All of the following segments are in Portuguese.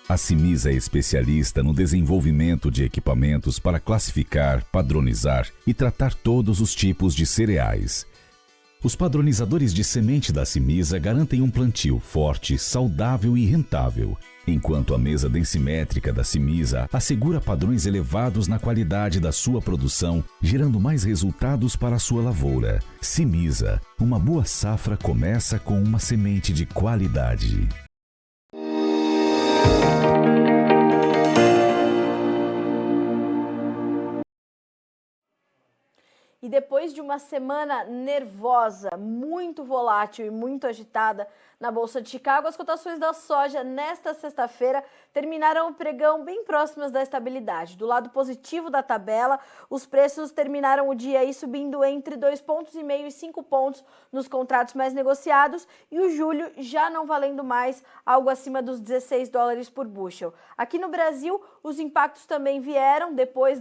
A Cimisa é especialista no desenvolvimento de equipamentos para classificar, padronizar e tratar todos os tipos de cereais. Os padronizadores de semente da Cimisa garantem um plantio forte, saudável e rentável, enquanto a mesa densimétrica da Cimisa assegura padrões elevados na qualidade da sua produção, gerando mais resultados para a sua lavoura. Cimisa, uma boa safra começa com uma semente de qualidade. E depois de uma semana nervosa, muito volátil e muito agitada na Bolsa de Chicago, as cotações da soja nesta sexta-feira terminaram o pregão bem próximas da estabilidade. Do lado positivo da tabela, os preços terminaram o dia aí subindo entre 2,5 pontos e 5 pontos nos contratos mais negociados e o julho já não valendo mais algo acima dos 16 dólares por bushel. Aqui no Brasil, os impactos também vieram depois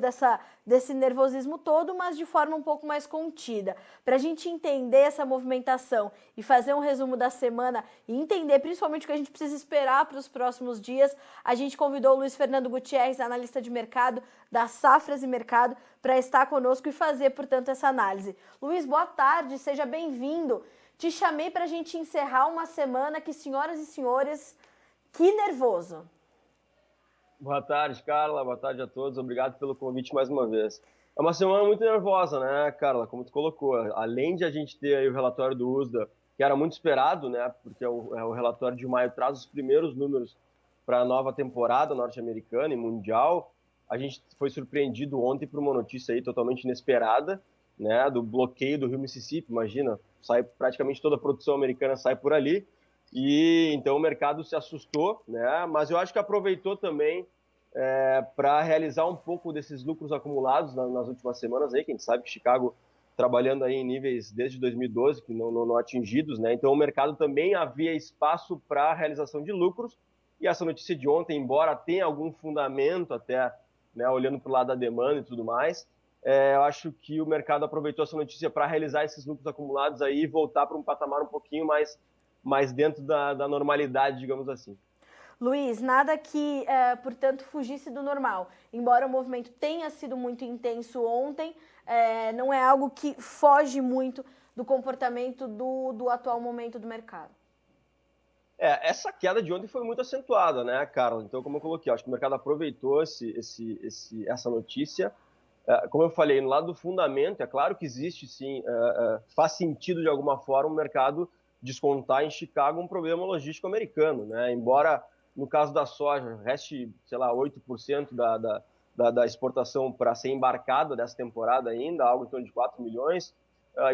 desse nervosismo todo, mas de forma um pouco mais contida. Para a gente entender essa movimentação e fazer um resumo da semana e entender principalmente o que a gente precisa esperar para os próximos dias, a gente convidou o Luiz Fernando Gutierrez, analista de mercado da Safras e Mercado, para estar conosco e fazer, portanto, essa análise. Luiz, boa tarde, seja bem-vindo. Te chamei para a gente encerrar uma semana que, senhoras e senhores, que nervoso. Boa tarde, Carla. Boa tarde a todos. Obrigado pelo convite mais uma vez. É uma semana muito nervosa, né, Carla? Como tu colocou. Além de a gente ter aí o relatório do USDA, que era muito esperado, né, porque o relatório de maio traz os primeiros números para a nova temporada norte-americana e mundial. A gente foi surpreendido ontem por uma notícia aí totalmente inesperada, né, do bloqueio do rio Mississippi. Imagina, praticamente toda a produção americana sai por ali. E então o mercado se assustou, né? Mas eu acho que aproveitou também para realizar um pouco desses lucros acumulados nas últimas semanas aí, que a gente sabe que Chicago trabalhando aí em níveis desde 2012 que não atingidos, né? Então o mercado também havia espaço para a realização de lucros. E essa notícia de ontem, embora tenha algum fundamento até, né, olhando para o lado da demanda e tudo mais, eu acho que o mercado aproveitou essa notícia para realizar esses lucros acumulados aí e voltar para um patamar um pouquinho mais dentro da normalidade, digamos assim. Luiz, nada que, portanto, fugisse do normal. Embora o movimento tenha sido muito intenso ontem, não é algo que foge muito do comportamento do atual momento do mercado. Essa queda de ontem foi muito acentuada, né, Carla? Então, como eu coloquei, acho que o mercado aproveitou essa notícia. Como eu falei, no lado do fundamento, é claro que existe, sim, faz sentido de alguma forma o mercado descontar em Chicago um problema logístico americano, né? Embora no caso da soja reste, sei lá, 8% da exportação para ser embarcada dessa temporada ainda, algo em torno de 4 milhões,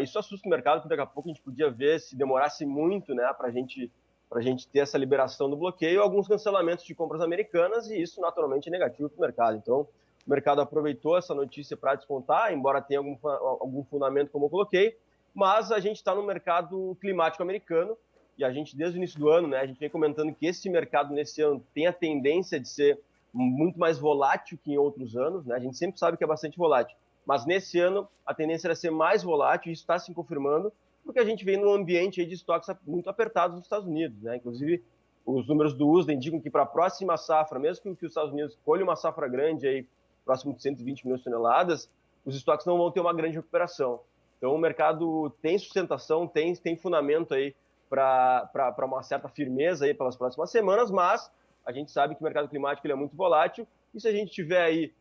isso assusta o mercado, porque daqui a pouco a gente podia ver, se demorasse muito, né, para a gente ter essa liberação do bloqueio, alguns cancelamentos de compras americanas, e isso naturalmente é negativo para o mercado. Então, o mercado aproveitou essa notícia para descontar, embora tenha algum fundamento, como eu coloquei, mas a gente está no mercado climático americano e a gente, desde o início do ano, né, a gente vem comentando que esse mercado nesse ano tem a tendência de ser muito mais volátil que em outros anos, né? A gente sempre sabe que é bastante volátil, mas nesse ano a tendência era ser mais volátil e isso está se confirmando porque a gente vem num ambiente aí de estoques muito apertados nos Estados Unidos, né? Inclusive, os números do USDA indicam que para a próxima safra, mesmo que os Estados Unidos colhem uma safra grande aí, próximo de 120 milhões de toneladas, os estoques não vão ter uma grande recuperação. Então, o mercado tem sustentação, tem fundamento aí para uma certa firmeza aí pelas próximas semanas, mas a gente sabe que o mercado climático ele é muito volátil, e se a gente tiver aí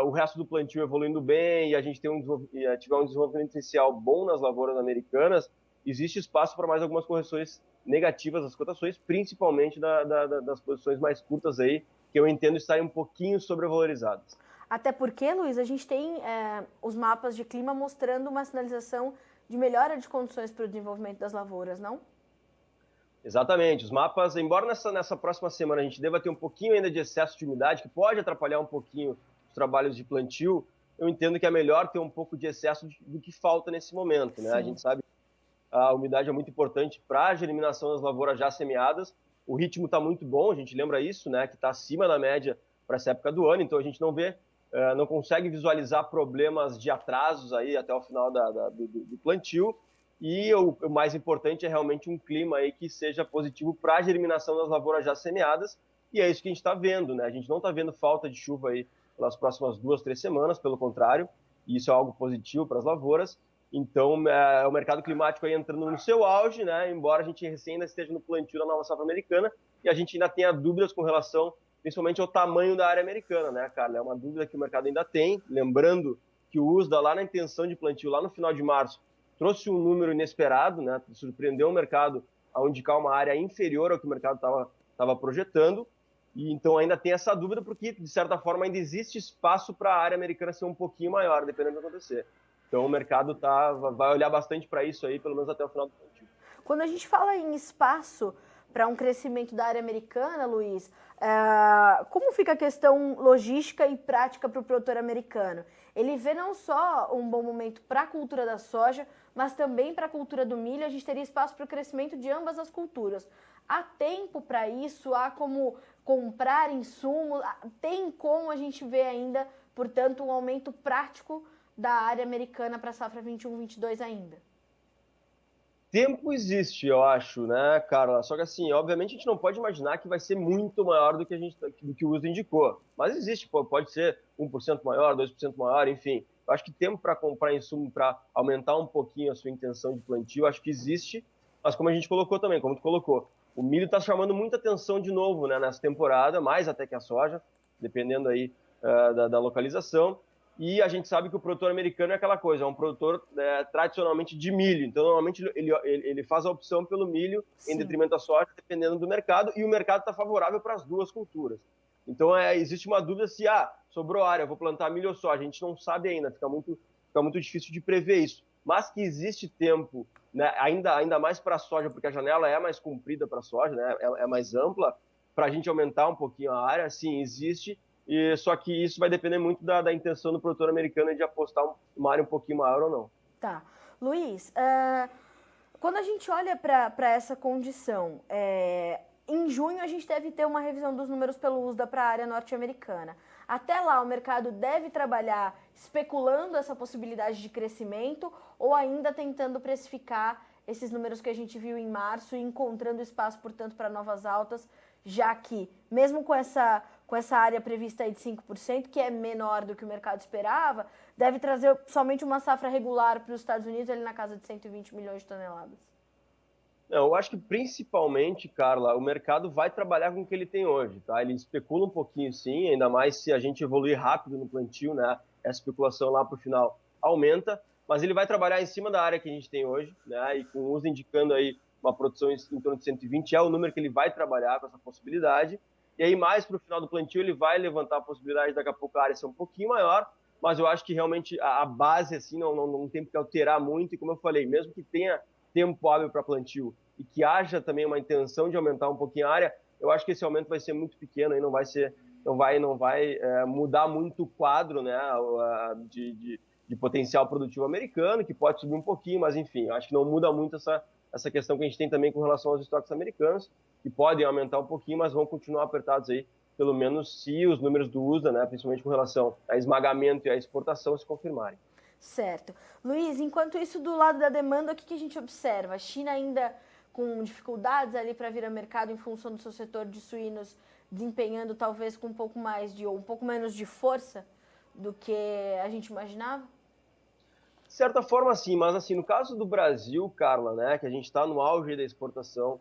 o resto do plantio evoluindo bem e a gente tiver um desenvolvimento inicial bom nas lavouras americanas, existe espaço para mais algumas correções negativas das cotações, principalmente das posições mais curtas aí, que eu entendo estarem um pouquinho sobrevalorizadas. Até porque, Luiz, a gente tem os mapas de clima mostrando uma sinalização de melhora de condições para o desenvolvimento das lavouras, não? Exatamente. Os mapas, embora nessa próxima semana a gente deva ter um pouquinho ainda de excesso de umidade, que pode atrapalhar um pouquinho os trabalhos de plantio, eu entendo que é melhor ter um pouco de excesso do que falta nesse momento, né? A gente sabe que a umidade é muito importante para a germinação das lavouras já semeadas. O ritmo está muito bom, a gente lembra isso, né? Que está acima da média para essa época do ano, então a gente não consegue visualizar problemas de atrasos aí até o final do plantio. E o mais importante é realmente um clima aí que seja positivo para a germinação das lavouras já semeadas, e é isso que a gente está vendo, né? A gente não está vendo falta de chuva aí pelas próximas 2, 3 semanas, pelo contrário, e isso é algo positivo para as lavouras. Então, o mercado climático aí entrando no seu auge, né? Embora a gente recém ainda esteja no plantio da nova safra americana, e a gente ainda tenha dúvidas com relação, principalmente ao tamanho da área americana, né, Carla? É uma dúvida que o mercado ainda tem, lembrando que o USDA, lá na intenção de plantio, lá no final de março, trouxe um número inesperado, né? Surpreendeu o mercado ao indicar uma área inferior ao que o mercado estava projetando, e então ainda tem essa dúvida, porque, de certa forma, ainda existe espaço para a área americana ser um pouquinho maior, dependendo do que acontecer. Então o mercado vai olhar bastante para isso aí, pelo menos até o final do plantio. Quando a gente fala em espaço para um crescimento da área americana, Luiz, como fica a questão logística e prática para o produtor americano? Ele vê não só um bom momento para a cultura da soja, mas também para a cultura do milho. A gente teria espaço para o crescimento de ambas as culturas. Há tempo para isso? Há como comprar insumos? Tem como a gente ver ainda, portanto, um aumento prático da área americana para a safra 21-22 ainda? Tempo existe, eu acho, né, Carla? Só que assim, obviamente a gente não pode imaginar que vai ser muito maior do que o USDA indicou. Mas existe, pode ser 1% maior, 2% maior, enfim. Eu acho que tempo para comprar insumo, para aumentar um pouquinho a sua intenção de plantio, acho que existe. Mas como a gente colocou também, como tu colocou, o milho está chamando muita atenção de novo, né, nessa temporada, mais até que a soja, dependendo aí da localização. E a gente sabe que o produtor americano é aquela coisa, é um produtor tradicionalmente de milho. Então, normalmente, ele faz a opção pelo milho em detrimento da soja, dependendo do mercado, e o mercado está favorável para as duas culturas. Então, existe uma dúvida se, sobrou área, eu vou plantar milho ou soja. A gente não sabe ainda, fica muito difícil de prever isso. Mas que existe tempo, né, ainda mais para a soja, porque a janela é mais comprida para a soja, né, é mais ampla, para a gente aumentar um pouquinho a área, sim, existe. Só que isso vai depender muito da intenção do produtor americano de apostar uma área um pouquinho maior ou não. Tá. Luiz, quando a gente olha para essa condição, em junho a gente deve ter uma revisão dos números pelo USDA para a área norte-americana. Até lá o mercado deve trabalhar especulando essa possibilidade de crescimento ou ainda tentando precificar esses números que a gente viu em março e encontrando espaço, portanto, para novas altas, já que, mesmo com essa área prevista aí de 5%, que é menor do que o mercado esperava, deve trazer somente uma safra regular para os Estados Unidos, ali na casa de 120 milhões de toneladas. Não, eu acho que principalmente, Carla, o mercado vai trabalhar com o que ele tem hoje, tá? Ele especula um pouquinho sim, ainda mais se a gente evoluir rápido no plantio, né? Essa especulação lá para o final aumenta, mas ele vai trabalhar em cima da área que a gente tem hoje, né? E com o uso indicando aí uma produção em torno de 120, é o número que ele vai trabalhar com essa possibilidade. E aí, mais para o final do plantio, ele vai levantar a possibilidade de daqui a pouco a área ser um pouquinho maior, mas eu acho que realmente a base assim não tem que alterar muito, e como eu falei, mesmo que tenha tempo hábil para plantio e que haja também uma intenção de aumentar um pouquinho a área, eu acho que esse aumento vai ser muito pequeno e não vai mudar muito o quadro, né, de potencial produtivo americano, que pode subir um pouquinho, mas enfim, eu acho que não muda muito essa questão que a gente tem também com relação aos estoques americanos, que podem aumentar um pouquinho, mas vão continuar apertados aí, pelo menos se os números do USDA, né, principalmente com relação a esmagamento e a exportação, se confirmarem. Certo. Luiz, enquanto isso, do lado da demanda, o que a gente observa? A China ainda com dificuldades ali para vir ao mercado em função do seu setor de suínos desempenhando talvez com um pouco menos de força do que a gente imaginava? De certa forma, sim, mas assim, no caso do Brasil, Carla, né, que a gente está no auge da exportação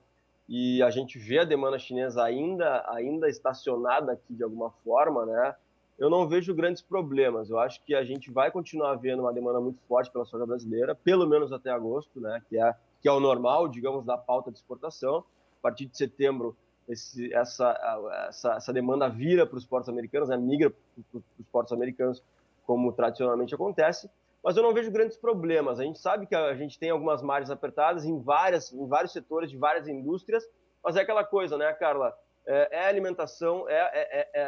e a gente vê a demanda chinesa ainda estacionada aqui de alguma forma, né, eu não vejo grandes problemas. Eu acho que a gente vai continuar vendo uma demanda muito forte pela soja brasileira, pelo menos até agosto, né, que é o normal, digamos, da pauta de exportação. A partir de setembro, essa demanda vira para os portos americanos, né, migra para os portos americanos, como tradicionalmente acontece. Mas eu não vejo grandes problemas. A gente sabe que a gente tem algumas margens apertadas em vários setores de várias indústrias, mas é aquela coisa, né, Carla? Alimentação,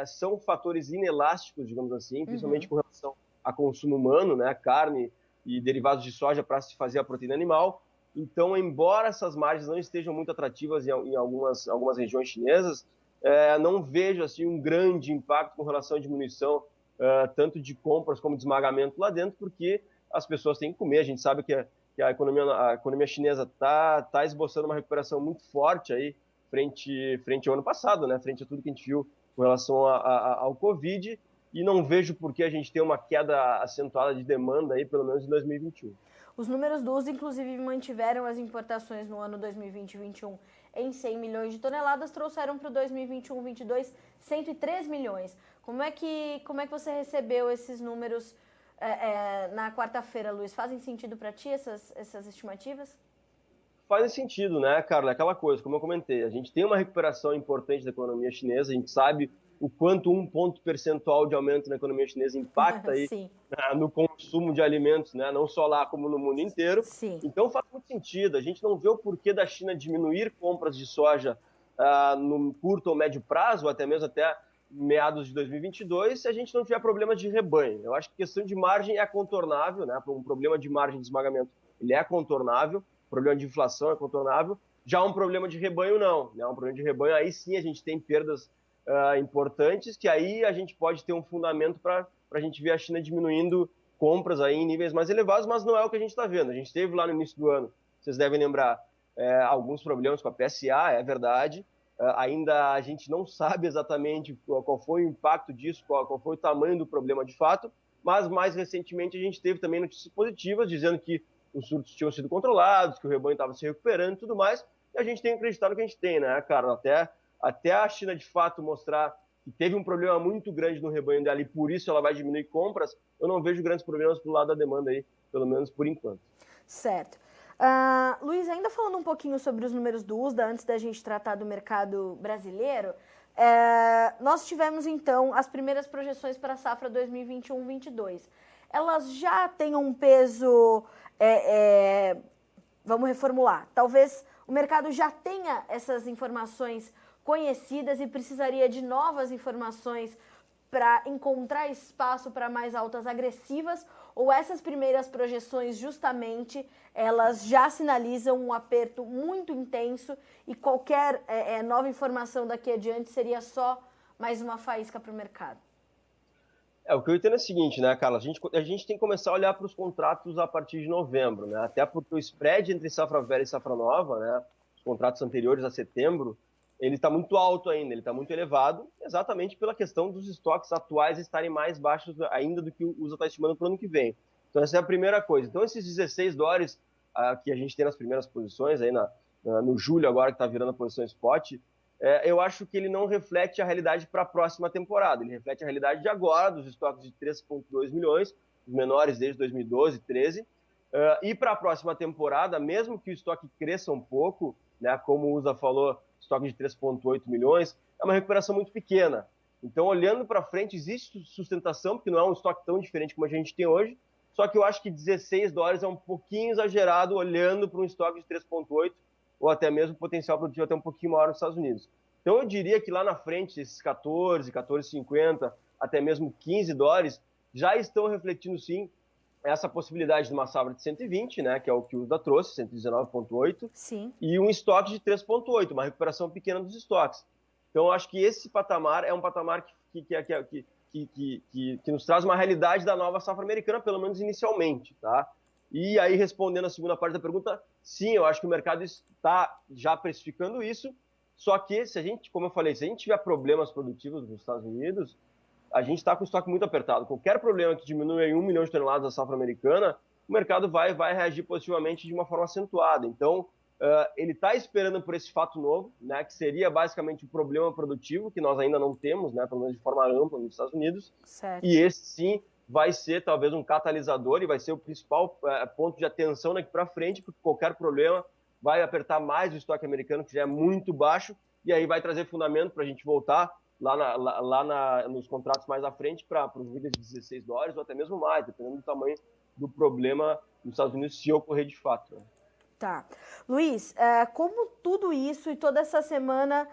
são fatores inelásticos, digamos assim, principalmente com relação a consumo humano, né, carne e derivados de soja para se fazer a proteína animal. Então, embora essas margens não estejam muito atrativas em algumas regiões chinesas, não vejo assim um grande impacto com relação à diminuição tanto de compras como de esmagamento lá dentro, porque as pessoas têm que comer. A gente sabe que a economia chinesa está esboçando uma recuperação muito forte aí frente ao ano passado, né? Frente a tudo que a gente viu com relação ao Covid, e não vejo por que a gente ter uma queda acentuada de demanda aí, pelo menos em 2021. Os números do USDA, inclusive, mantiveram as importações no ano 2020-21 em 100 milhões de toneladas, trouxeram para o 2021-22 103 milhões. Como é que você recebeu esses números na quarta-feira, Luiz? Fazem sentido para ti essas estimativas? Faz sentido, né, Carla? Aquela coisa, como eu comentei, a gente tem uma recuperação importante da economia chinesa, a gente sabe o quanto um ponto percentual de aumento na economia chinesa impacta aí no consumo de alimentos, né? Não só lá, como no mundo inteiro. Sim. Então faz muito sentido. A gente não vê o porquê da China diminuir compras de soja no curto ou médio prazo, ou até mesmo até meados de 2022, se a gente não tiver problema de rebanho. Eu acho que a questão de margem é contornável, né? Um problema de margem de esmagamento, ele é contornável, o problema de inflação é contornável. Já um problema de rebanho, não. Um problema de rebanho, aí sim a gente tem perdas importantes, que aí a gente pode ter um fundamento para a gente ver a China diminuindo compras aí em níveis mais elevados, mas não é o que a gente está vendo. A gente teve lá no início do ano, vocês devem lembrar, alguns problemas com a PSA, é verdade. Ainda a gente não sabe exatamente qual foi o impacto disso, qual foi o tamanho do problema de fato, mas mais recentemente a gente teve também notícias positivas, dizendo que os surtos tinham sido controlados, que o rebanho estava se recuperando e tudo mais, e a gente tem que acreditar no que a gente tem, né, cara? Até a China, de fato, mostrar que teve um problema muito grande no rebanho dela e por isso ela vai diminuir compras, eu não vejo grandes problemas pro lado da demanda aí, pelo menos por enquanto. Certo. Luiz, ainda falando um pouquinho sobre os números do USDA, antes da gente tratar do mercado brasileiro, nós tivemos, então, as primeiras projeções para a safra 2021-22. Elas já têm um peso, vamos reformular, talvez o mercado já tenha essas informações conhecidas e precisaria de novas informações para encontrar espaço para mais altas agressivas, ou essas primeiras projeções justamente elas já sinalizam um aperto muito intenso e qualquer nova informação daqui adiante seria só mais uma faísca para o mercado? O que eu entendo é o seguinte, né, Carla? A gente tem que começar a olhar para os contratos a partir de novembro, né? Até porque o spread entre safra velha e safra nova, né, os contratos anteriores a setembro, ele está muito alto ainda, ele está muito elevado, exatamente pela questão dos estoques atuais estarem mais baixos ainda do que o USA está estimando para o ano que vem. Então, essa é a primeira coisa. Então, esses 16 dólares que a gente tem nas primeiras posições, aí no julho agora, que está virando a posição spot, eu acho que ele não reflete a realidade para a próxima temporada. Ele reflete a realidade de agora, dos estoques de 3,2 milhões, os menores desde 2012, 13. E para a próxima temporada, mesmo que o estoque cresça um pouco, né, como o USA falou, estoque de 3,8 milhões, é uma recuperação muito pequena. Então, olhando para frente, existe sustentação, porque não é um estoque tão diferente como a gente tem hoje, só que eu acho que 16 dólares é um pouquinho exagerado, olhando para um estoque de 3,8, ou até mesmo potencial produtivo até um pouquinho maior nos Estados Unidos. Então, eu diria que lá na frente, esses 14,50, até mesmo 15 dólares, já estão refletindo, sim, essa possibilidade de uma safra de 120, né, que é o que o USDA trouxe, 119,8, e um estoque de 3,8, uma recuperação pequena dos estoques. Então, eu acho que esse patamar é um patamar que nos traz uma realidade da nova safra americana, pelo menos inicialmente, tá? E aí, respondendo a segunda parte da pergunta, sim, eu acho que o mercado está já precificando isso, só que, como eu falei, se a gente tiver problemas produtivos nos Estados Unidos, a gente está com o estoque muito apertado. Qualquer problema que diminua em 1 milhão de toneladas da safra americana, o mercado vai reagir positivamente de uma forma acentuada. Então, ele está esperando por esse fato novo, né, que seria basicamente o problema produtivo, que nós ainda não temos, né, pelo menos de forma ampla nos Estados Unidos. Certo. E esse, sim, vai ser talvez um catalisador e vai ser o principal ponto de atenção daqui para frente, porque qualquer problema vai apertar mais o estoque americano, que já é muito baixo, e aí vai trazer fundamento para a gente voltar nos contratos mais à frente para os níveis de 16 dólares ou até mesmo mais, dependendo do tamanho do problema nos Estados Unidos, se ocorrer de fato. Né? Tá. Luiz, como tudo isso e toda essa semana,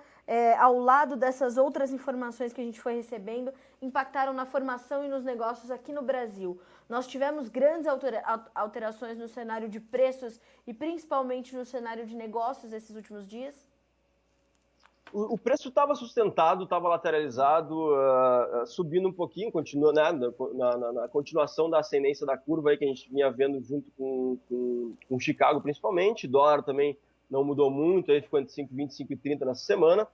ao lado dessas outras informações que a gente foi recebendo, impactaram na formação e nos negócios aqui no Brasil? Nós tivemos grandes alterações no cenário de preços e principalmente no cenário de negócios esses últimos dias? O preço estava sustentado, estava lateralizado, subindo um pouquinho, continua, né, na continuação da ascendência da curva aí que a gente vinha vendo junto com Chicago, principalmente. Dólar também não mudou muito, aí ficou entre 5,20 e 5,30 nessa semana.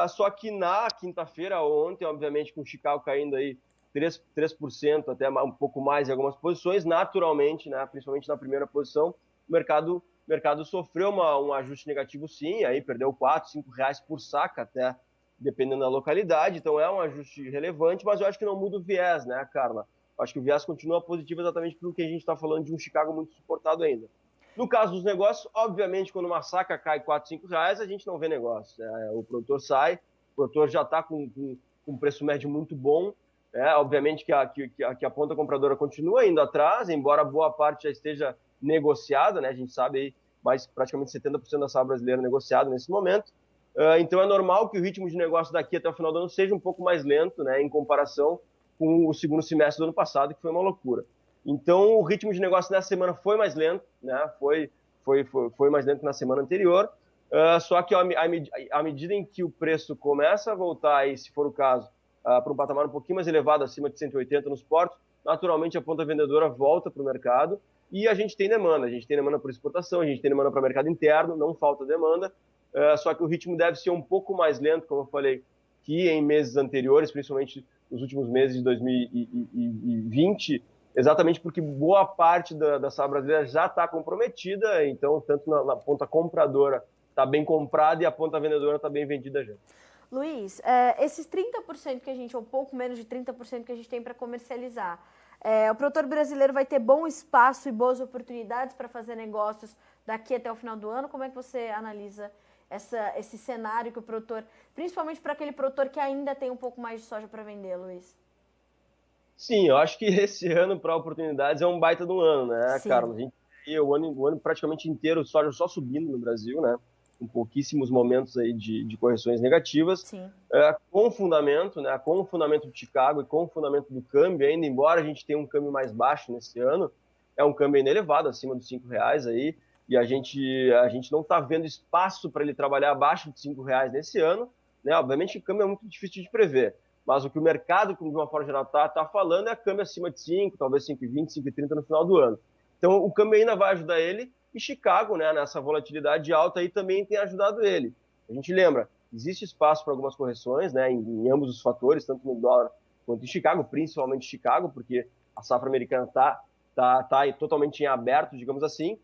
Só que na quinta-feira, ontem, obviamente, com o Chicago caindo aí 3%, até um pouco mais em algumas posições, naturalmente, né, principalmente na primeira posição, o mercado sofreu um ajuste negativo sim, aí perdeu 4, 5 reais por saca, até dependendo da localidade, então é um ajuste relevante, mas eu acho que não muda o viés, né, Carla? Eu acho que o viés continua positivo exatamente pelo que a gente está falando de um Chicago muito suportado ainda. No caso dos negócios, obviamente, quando uma saca cai 4, 5 reais, a gente não vê negócio. O produtor sai, o produtor já está com um preço médio muito bom. Obviamente que a ponta compradora continua indo atrás, embora boa parte já esteja negociada, né? A gente sabe aí, mais praticamente 70% da safra brasileira negociada nesse momento. Então é normal que o ritmo de negócio daqui até o final do ano seja um pouco mais lento, né, em comparação com o segundo semestre do ano passado, que foi uma loucura. Então, o ritmo de negócio nessa semana foi mais lento, né? Foi mais lento na semana anterior. Só que à medida em que o preço começa a voltar, aí, se for o caso, para um patamar um pouquinho mais elevado, acima de 180 nos portos, naturalmente a ponta vendedora volta para o mercado e a gente tem demanda. A gente tem demanda por exportação, a gente tem demanda para o mercado interno, não falta demanda. Só que o ritmo deve ser um pouco mais lento, como eu falei, que em meses anteriores, principalmente nos últimos meses de 2020, exatamente porque boa parte da safra brasileira já está comprometida, então tanto na ponta compradora está bem comprada e a ponta vendedora está bem vendida já. Luiz, esses 30% que a gente, ou pouco menos de 30% que a gente tem para comercializar, o produtor brasileiro vai ter bom espaço e boas oportunidades para fazer negócios daqui até o final do ano? Como é que você analisa esse cenário que o produtor, principalmente para aquele produtor que ainda tem um pouco mais de soja para vender, Luiz? Sim, eu acho que esse ano para oportunidades é um baita de um ano, né, Sim. Carlos? A gente tem o ano praticamente inteiro soja só subindo no Brasil, né? Com pouquíssimos momentos aí de correções negativas. Sim. Com fundamento, né? Com o fundamento de Chicago e com o fundamento do câmbio ainda, embora a gente tenha um câmbio mais baixo nesse ano, é um câmbio ainda elevado, acima dos R$5 aí, e a gente não está vendo espaço para ele trabalhar abaixo de R$5 nesse ano, né? Obviamente o câmbio é muito difícil de prever, mas o que o mercado, de uma forma geral, está falando é câmbio acima de 5, talvez 5,20, 5,30 no final do ano. Então o câmbio ainda vai ajudar ele, e Chicago, né, nessa volatilidade alta aí também tem ajudado ele. A gente lembra, existe espaço para algumas correções, né, em ambos os fatores, tanto no dólar quanto em Chicago, principalmente Chicago, porque a safra americana tá totalmente em aberto, digamos assim.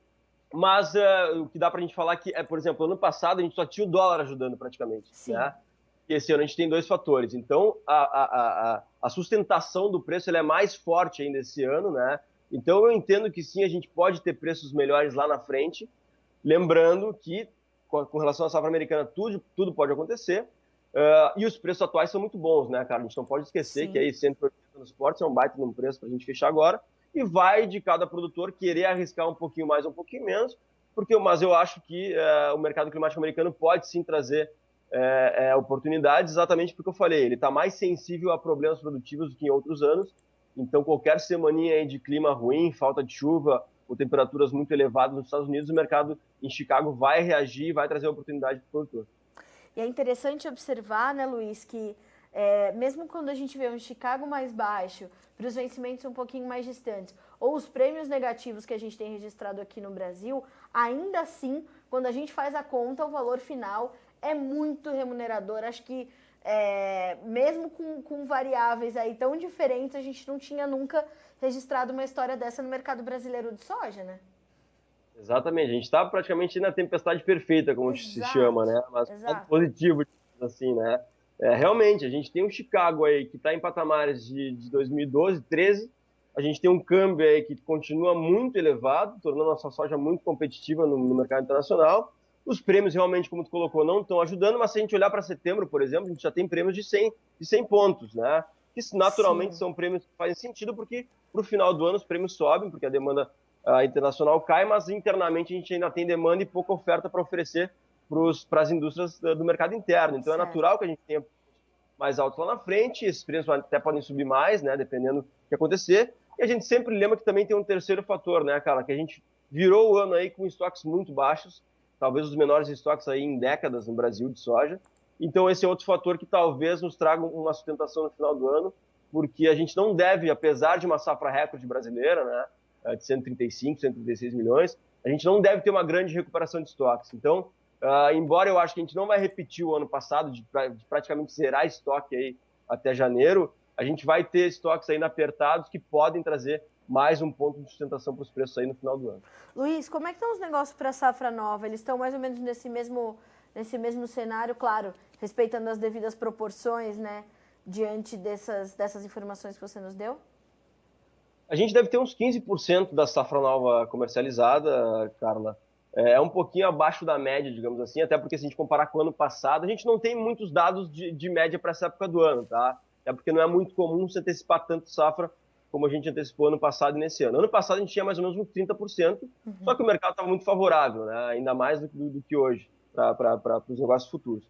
Mas o que dá para a gente falar que por exemplo, ano passado a gente só tinha o dólar ajudando praticamente. Sim. Né? E esse ano a gente tem dois fatores. Então, a sustentação do preço ela é mais forte ainda esse ano, né? Então, eu entendo que sim, a gente pode ter preços melhores lá na frente, lembrando que, com relação à safra americana, tudo pode acontecer, e os preços atuais são muito bons, né, cara? A gente não pode esquecer Sim. que aí 180 nos portos é um baita de um preço para a gente fechar agora, e vai de cada produtor querer arriscar um pouquinho mais, um pouquinho menos, mas eu acho que o mercado climático americano pode sim trazer oportunidades, exatamente porque eu falei, ele está mais sensível a problemas produtivos do que em outros anos. Então, qualquer semaninha aí de clima ruim, falta de chuva ou temperaturas muito elevadas nos Estados Unidos, o mercado em Chicago vai reagir e vai trazer oportunidade para o produtor. E é interessante observar, né, Luiz, que mesmo quando a gente vê um Chicago mais baixo, para os vencimentos um pouquinho mais distantes, ou os prêmios negativos que a gente tem registrado aqui no Brasil, ainda assim, quando a gente faz a conta, o valor final é muito remunerador. Acho que mesmo com variáveis aí tão diferentes, a gente não tinha nunca registrado uma história dessa no mercado brasileiro de soja, né? Exatamente, a gente está praticamente na tempestade perfeita, como se chama, né? Mas positivo, assim, né? Realmente, a gente tem um Chicago aí que está em patamares de 2012, 13, a gente tem um câmbio aí que continua muito elevado, tornando a nossa soja muito competitiva no mercado internacional. Os prêmios realmente, como tu colocou, não estão ajudando, mas se a gente olhar para setembro, por exemplo, a gente já tem prêmios de 100 pontos, né? Que naturalmente são prêmios que fazem sentido, porque para o final do ano os prêmios sobem, porque a demanda internacional cai, mas internamente a gente ainda tem demanda e pouca oferta para oferecer para as indústrias do mercado interno. Então é natural que a gente tenha mais altos lá na frente, esses prêmios até podem subir mais, né? Dependendo do que acontecer. E a gente sempre lembra que também tem um terceiro fator, né, cara? Que a gente virou o ano aí com estoques muito baixos, talvez os menores estoques aí em décadas no Brasil de soja. Então esse é outro fator que talvez nos traga uma sustentação no final do ano, porque a gente não deve, apesar de uma safra recorde brasileira, né, de 135, 136 milhões, a gente não deve ter uma grande recuperação de estoques. Então, embora eu acho que a gente não vai repetir o ano passado, de praticamente zerar estoque aí até janeiro, a gente vai ter estoques ainda apertados que podem trazer mais um ponto de sustentação para os preços aí no final do ano. Luiz, como é que estão os negócios para a safra nova? Eles estão mais ou menos nesse mesmo cenário, claro, respeitando as devidas proporções, né, diante dessas informações que você nos deu? A gente deve ter uns 15% da safra nova comercializada, Carla. É um pouquinho abaixo da média, digamos assim, até porque se a gente comparar com o ano passado, a gente não tem muitos dados de média para essa época do ano, tá? É porque não é muito comum se antecipar tanto safra como a gente antecipou ano passado e nesse ano. Ano passado a gente tinha mais ou menos uns 30%, só que o mercado estava muito favorável, né? Ainda mais do que hoje, para os negócios futuros.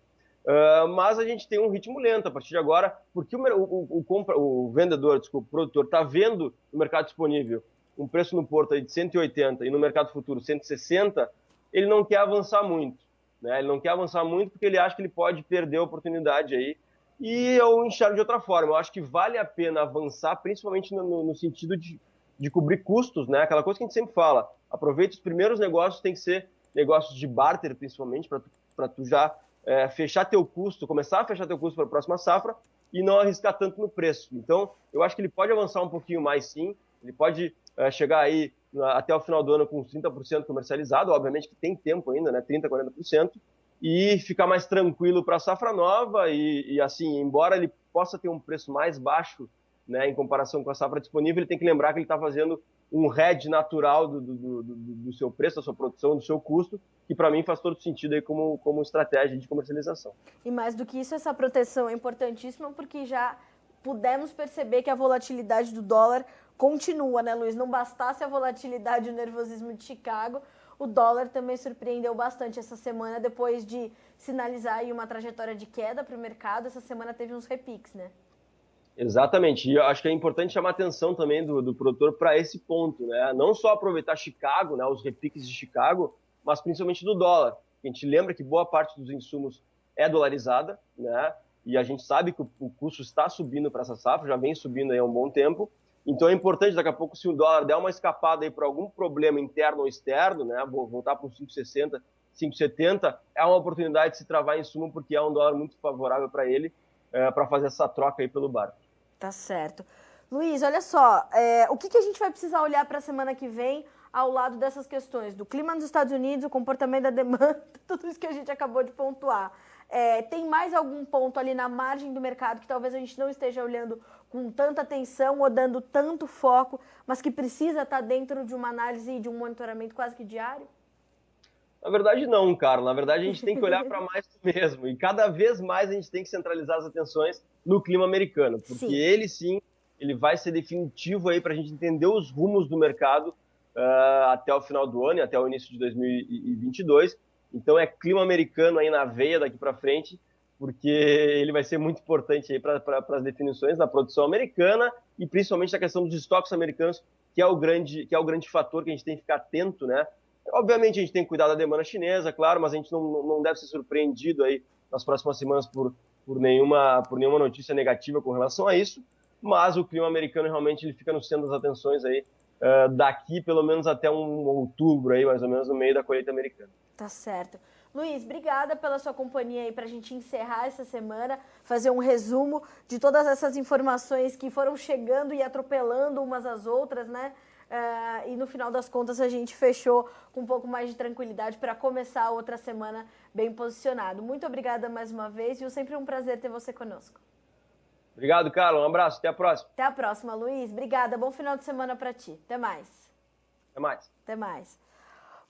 Mas a gente tem um ritmo lento a partir de agora, porque o vendedor, desculpa, o produtor, está vendo no mercado disponível um preço no porto aí de 180 e no mercado futuro 160, ele não quer avançar muito, né? Ele não quer avançar muito porque ele acha que ele pode perder a oportunidade aí. E eu enxergo de outra forma. Eu acho que vale a pena avançar, principalmente no sentido de cobrir custos, né? Aquela coisa que a gente sempre fala. Aproveita os primeiros negócios, tem que ser negócios de barter, principalmente, para tu já fechar teu custo, começar a fechar teu custo para a próxima safra e não arriscar tanto no preço. Então, eu acho que ele pode avançar um pouquinho mais, sim. Ele pode chegar aí até o final do ano com uns 30% comercializado, obviamente que tem tempo ainda, né? 30%, 40%, e ficar mais tranquilo para a safra nova e assim, embora ele possa ter um preço mais baixo, né, em comparação com a safra disponível, ele tem que lembrar que ele está fazendo um hedge natural do seu preço, da sua produção, do seu custo, que para mim faz todo sentido aí como estratégia de comercialização. E mais do que isso, essa proteção é importantíssima porque já pudemos perceber que a volatilidade do dólar continua, né, Luiz? Não bastasse a volatilidade e o nervosismo de Chicago, o dólar também surpreendeu bastante essa semana, depois de sinalizar aí uma trajetória de queda para o mercado. Essa semana teve uns repiques, né? Exatamente, e eu acho que é importante chamar a atenção também do produtor para esse ponto, né? Não só aproveitar Chicago, né, os repiques de Chicago, mas principalmente do dólar. A gente lembra que boa parte dos insumos é dolarizada, né? E a gente sabe que o custo está subindo para essa safra, já vem subindo aí há um bom tempo. Então é importante, daqui a pouco, se o dólar der uma escapada aí para algum problema interno ou externo, né? Voltar para os 5,60, 5,70, é uma oportunidade de se travar em insumo, porque é um dólar muito favorável para ele, para fazer essa troca aí pelo barco. Tá certo. Luiz, olha só, o que a gente vai precisar olhar para a semana que vem ao lado dessas questões do clima nos Estados Unidos, o comportamento da demanda, tudo isso que a gente acabou de pontuar. Tem mais algum ponto ali na margem do mercado que talvez a gente não esteja olhando com tanta atenção ou dando tanto foco, mas que precisa estar dentro de uma análise e de um monitoramento quase que diário? Na verdade, não, Carlos. Na verdade, a gente tem que olhar para mais do mesmo. E cada vez mais a gente tem que centralizar as atenções no clima americano, porque ele vai ser definitivo aí para a gente entender os rumos do mercado até o final do ano e até o início de 2022. Então, é clima americano aí na veia daqui para frente, porque ele vai ser muito importante aí para as definições da produção americana e principalmente na questão dos estoques americanos, que é o grande fator que a gente tem que ficar atento, né? Obviamente a gente tem que cuidar da demanda chinesa, claro, mas a gente não deve ser surpreendido aí nas próximas semanas por nenhuma notícia negativa com relação a isso, mas o clima americano realmente ele fica no centro das atenções aí daqui pelo menos até um outubro aí, mais ou menos no meio da colheita americana. Tá certo. Luiz, obrigada pela sua companhia aí para a gente encerrar essa semana, fazer um resumo de todas essas informações que foram chegando e atropelando umas às outras, né? E no final das contas a gente fechou com um pouco mais de tranquilidade para começar a outra semana bem posicionado. Muito obrigada mais uma vez e sempre um prazer ter você conosco. Obrigado, Carlos. Um abraço. Até a próxima. Até a próxima, Luiz. Obrigada. Bom final de semana para ti. Até mais. Até mais. Até mais.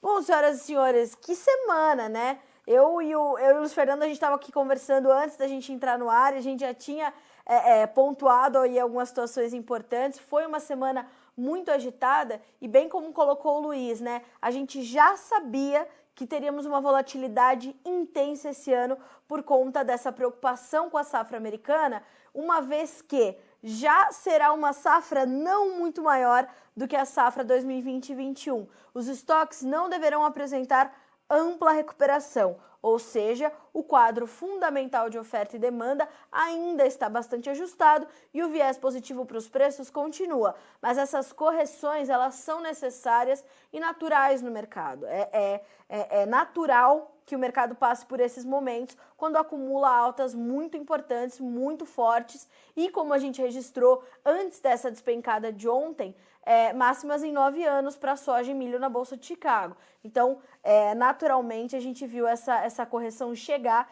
Bom, senhoras e senhores, que semana, né? Eu e o Luiz Fernando, a gente estava aqui conversando antes da gente entrar no ar, a gente já tinha pontuado aí algumas situações importantes. Foi uma semana muito agitada e bem como colocou o Luiz, né? A gente já sabia que teríamos uma volatilidade intensa esse ano por conta dessa preocupação com a safra americana, uma vez que já será uma safra não muito maior do que a safra 2020 e 2021. Os estoques não deverão apresentar ampla recuperação, ou seja, o quadro fundamental de oferta e demanda ainda está bastante ajustado e o viés positivo para os preços continua. Mas essas correções, elas são necessárias e naturais no mercado. É natural que o mercado passe por esses momentos quando acumula altas muito importantes, muito fortes e, como a gente registrou antes dessa despencada de ontem, máximas em 9 anos para soja e milho na Bolsa de Chicago. Então, naturalmente, a gente viu essa correção chegar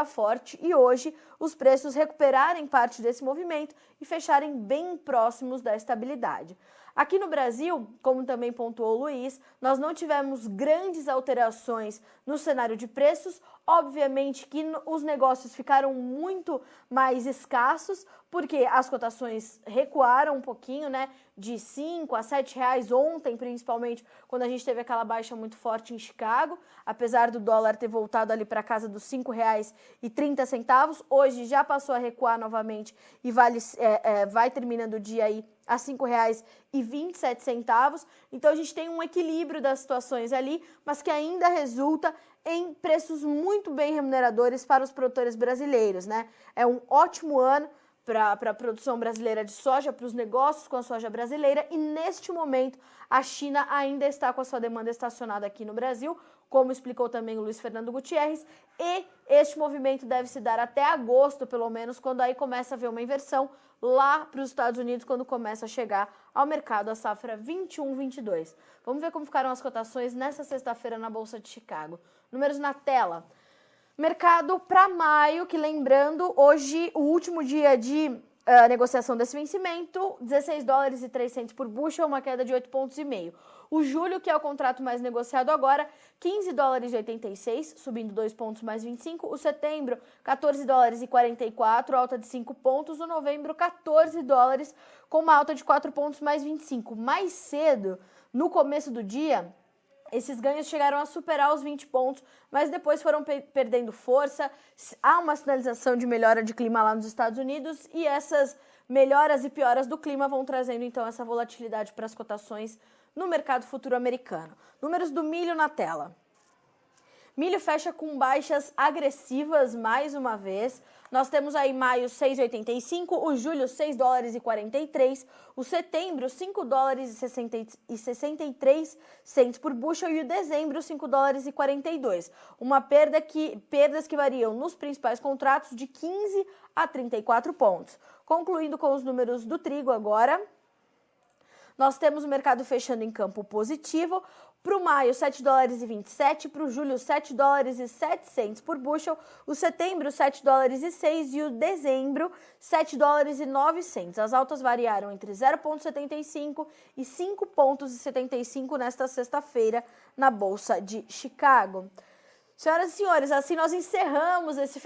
forte e hoje os preços recuperarem parte desse movimento e fecharem bem próximos da estabilidade. Aqui no Brasil, como também pontuou o Luiz, nós não tivemos grandes alterações no cenário de preços. Obviamente que os negócios ficaram muito mais escassos, porque as cotações recuaram um pouquinho, né, de 5 a 7 reais ontem, principalmente quando a gente teve aquela baixa muito forte em Chicago, apesar do dólar ter voltado ali para casa dos R$5,30, hoje já passou a recuar novamente e vai terminando o dia aí a R$5,27. Então a gente tem um equilíbrio das situações ali, mas que ainda resulta em preços muito bem remuneradores para os produtores brasileiros, né? É um ótimo ano para a produção brasileira de soja, para os negócios com a soja brasileira, e neste momento a China ainda está com a sua demanda estacionada aqui no Brasil, como explicou também o Luiz Fernando Gutierrez, e este movimento deve se dar até agosto, pelo menos, quando aí começa a haver uma inversão lá para os Estados Unidos, quando começa a chegar ao mercado a safra 21-22. Vamos ver como ficaram as cotações nessa sexta-feira na Bolsa de Chicago. Números na tela. Mercado para maio, que lembrando, hoje o último dia de negociação desse vencimento, $16,03 por bushel, uma queda de 8,5 pontos. O julho, que é o contrato mais negociado agora, $15,86, subindo 2 pontos mais 25. O setembro, $14,44, alta de 5 pontos. O novembro, $14, com uma alta de 4 pontos mais 25. Mais cedo, no começo do dia, esses ganhos chegaram a superar os 20 pontos, mas depois foram perdendo força. Há uma sinalização de melhora de clima lá nos Estados Unidos e essas melhoras e pioras do clima vão trazendo então essa volatilidade para as cotações no mercado futuro americano. Números do milho na tela. Milho fecha com baixas agressivas mais uma vez. Nós temos aí maio $6,85, o julho $6,43, o setembro $5,63 por bushel e o dezembro $5,42. Perdas que variam nos principais contratos de 15 a 34 pontos. Concluindo com os números do trigo agora. Nós temos o mercado fechando em campo positivo. Para o maio, $7,27, para o julho, $7,07 por bushel, o setembro, $7,06 e o dezembro, $7,09. As altas variaram entre 0,75 e 5,75 nesta sexta-feira na Bolsa de Chicago. Senhoras e senhores, assim nós encerramos esse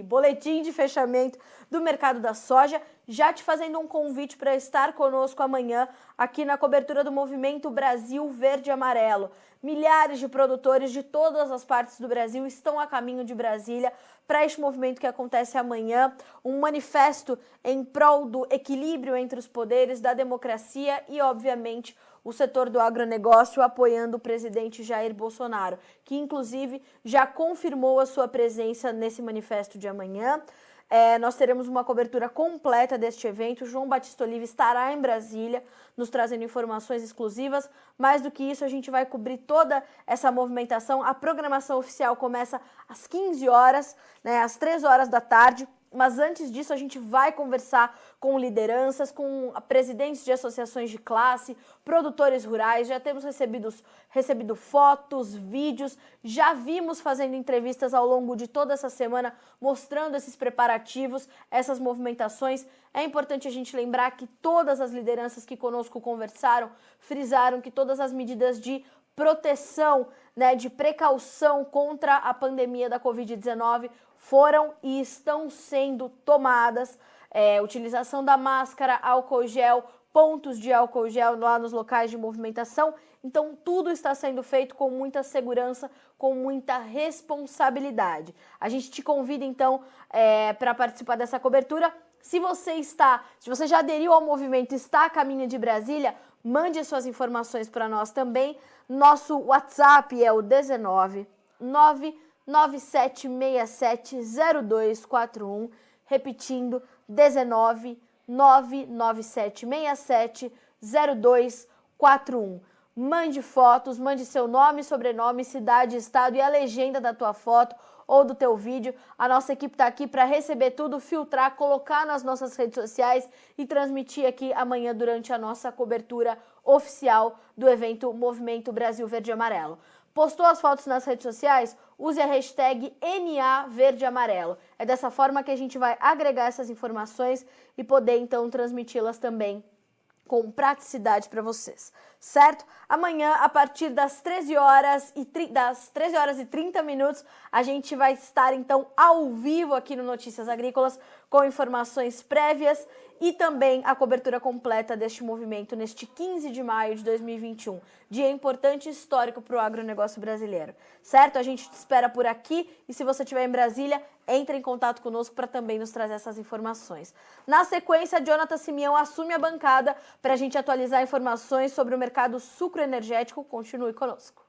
boletim de fechamento do mercado da soja, já te fazendo um convite para estar conosco amanhã aqui na cobertura do movimento Brasil Verde e Amarelo. Milhares de produtores de todas as partes do Brasil estão a caminho de Brasília para este movimento que acontece amanhã, um manifesto em prol do equilíbrio entre os poderes, da democracia e, obviamente, o setor do agronegócio apoiando o presidente Jair Bolsonaro, que inclusive já confirmou a sua presença nesse manifesto de amanhã. Nós teremos uma cobertura completa deste evento. João Batista Oliva estará em Brasília, nos trazendo informações exclusivas. Mais do que isso, a gente vai cobrir toda essa movimentação. A programação oficial começa às 15 horas, né, às 3 horas da tarde. Mas antes disso, a gente vai conversar com lideranças, com presidentes de associações de classe, produtores rurais. Já temos recebido fotos, vídeos, já vimos fazendo entrevistas ao longo de toda essa semana, mostrando esses preparativos, essas movimentações. É importante a gente lembrar que todas as lideranças que conosco conversaram, frisaram que todas as medidas de proteção, né, de precaução contra a pandemia da Covid-19 foram e estão sendo tomadas. Utilização da máscara, álcool gel, pontos de álcool gel lá nos locais de movimentação. Então, tudo está sendo feito com muita segurança, com muita responsabilidade. A gente te convida, então, para participar dessa cobertura. Se você já aderiu ao movimento e está a caminho de Brasília, Mande suas informações para nós também. Nosso WhatsApp é o 19 997670241. Repetindo, 19 997670241. Mande fotos, mande seu nome, sobrenome, cidade, estado e a legenda da tua foto ou do teu vídeo. A nossa equipe está aqui para receber tudo, filtrar, colocar nas nossas redes sociais e transmitir aqui amanhã durante a nossa cobertura oficial do evento Movimento Brasil Verde e Amarelo. Postou as fotos nas redes sociais? Use a hashtag NA Verde e Amarelo. É dessa forma que a gente vai agregar essas informações e poder então transmiti-las também com praticidade para vocês, certo? Amanhã, a partir das 13 horas e 30 minutos, a gente vai estar então ao vivo aqui no Notícias Agrícolas com informações prévias e também a cobertura completa deste movimento neste 15 de maio de 2021, dia importante e histórico para o agronegócio brasileiro, certo? A gente te espera por aqui e se você estiver em Brasília, entre em contato conosco para também nos trazer essas informações. Na sequência, Jonathan Simeão assume a bancada para a gente atualizar informações sobre o mercado sucroenergético. Continue conosco.